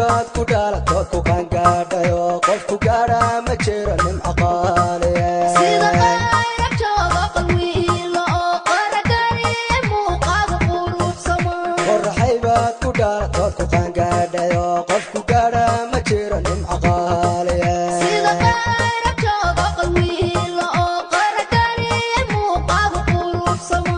baad ku dhaalato ku qaangaadhayo qofku gaadha ma jiro nimco qaaliye sida qayrabtooda qalwiilo oo qaragari muuqaada quruxsama qorraxay baad ku dhaalato ku qaangaadhayo qofku gaadha ma jiro nimco qaaliye sida qayrabtooda qalwiilo oo qaragari muuqaada quruxsama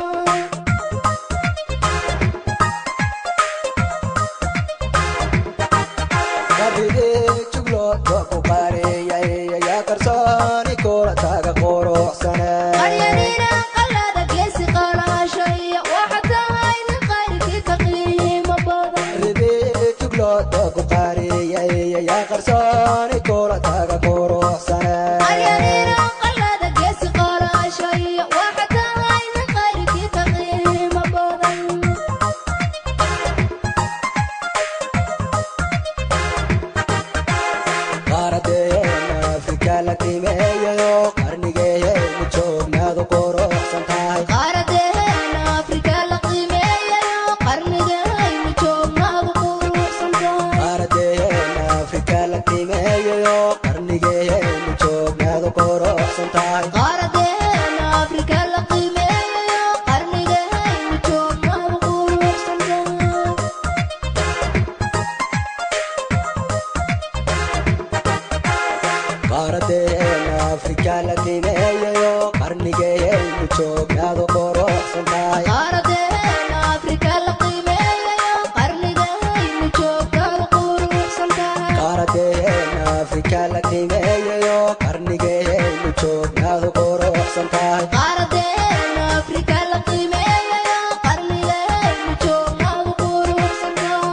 karsooni kula taga quruxsane qaryarina qalada geesi qalaashay waxa tahay nin qayrkii ka qiimo badan ridii juglooda ku qaariyay yaa qarsooni kula taga quruxsane qaryarina qalada geesi qalaashay waxa tahay nin qayrkii ka qiimo badan qaaradeena afrika la qiimeeyayo qarnigeenu joognaadu quruxsan tahay qaaradeena afrika la qiimeeyayo qarnigeenu joognaadu quruxsan tahay qaaradeena afrika la qiimeeyayo qarnigeenu joognaadu quruxsan tahay qaaradeena afrika la qiimeeyayo qarnigeenu joognaadu quruxsan tahay qaaradeena afrika la qiimeeyayo qarnigeenu joognaadu quruxsan tahay qaaradeena afrika la qiimeeyayo qarnigeenu joognaadu quruxsan tahay qaaradeena afrika la qiimeeyayo qarnigeenu joognaadu quruxsan tahay qaaradeena afrika la qiimeeyayo qarnigeenu joognaadu quruxsan tahay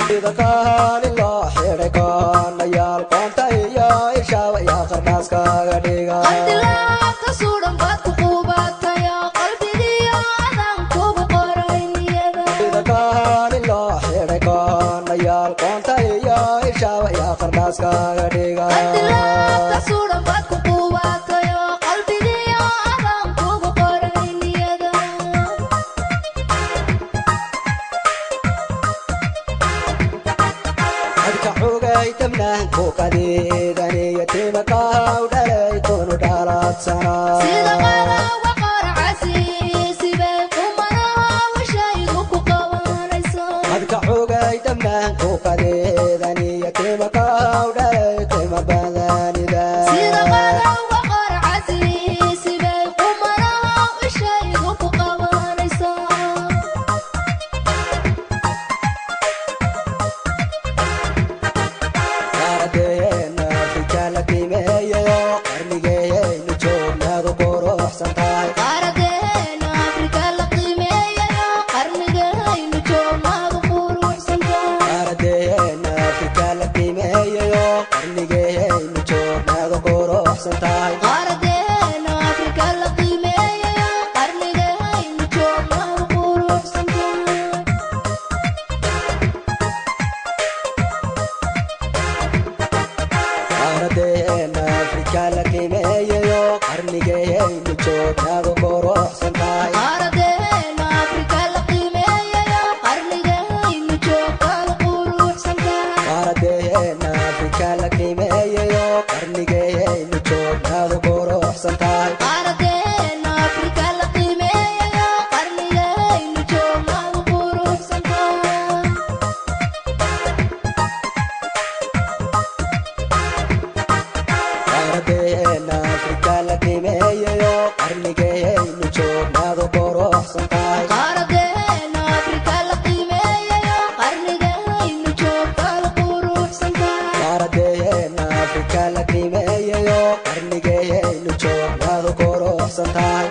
sida qaali loo xidhay koonayaal qoonta iyo ishaaba yaa qarnaaskaaga dhiga qaldilaabta suudhan baad ku quubatayo qalbigiyo adaan kugu qoray niyada sida qaali loo xidhay koonayaal qoonta iyo ishaaba yaa qarnaaskaaga dhiga qaldilaabta suudhan baad ku quubatayo qalbigiyo adaan kugu qoray niyada adka xugay dabnaanku kadeedaniyo timakaw dhalay kunu dhalaadsanaa sida qadawga qorcasi sibay qumanaha washaygu ku qabanayso adka xugay dabnaanku kadeedaniyo timakaw dhalay qiimo badanida sida qadawga qorcasi sibay qumanaha washaygu ku qabanayso qaaradeena afrika la qiimeeyayo qarnigeenu joognaadu quruxsan tahay qaaradeena afrika la qiimeeyayo qarnigeenu joognaadu quruxsan tahay qaaradeena afrika la qiimeeyayo qarnigeenu joognaadu quruxsan tahay qaaradeena afrika la qiimeeyayo qarnigeenu joognaadu quruxsan tahay qaaradeena afrika la qiimeeyayo qarnigeenu joognaadu quruxsan tahay qaaradeena afrika la qiimeeyayo qarnigeenu joognaadu quruxsan tahay qaaradeena afrika la qiimeeyayo qarnigeenu joognaadu quruxsan tahay qaaradeena afrika la qiimeeyayo qarnigeenu joognaadu quruxsan tahay qaaradeena afrika la qiimeeyayo qarnigeenu joognaadu quruxsan tahay qaaradeena afrika la qiimeeyayo qarnigeenu joognaadu quruxsan tahay qaaradeena afrika la qiimeeyayo qarnigeenu joognaadu quruxsan tahay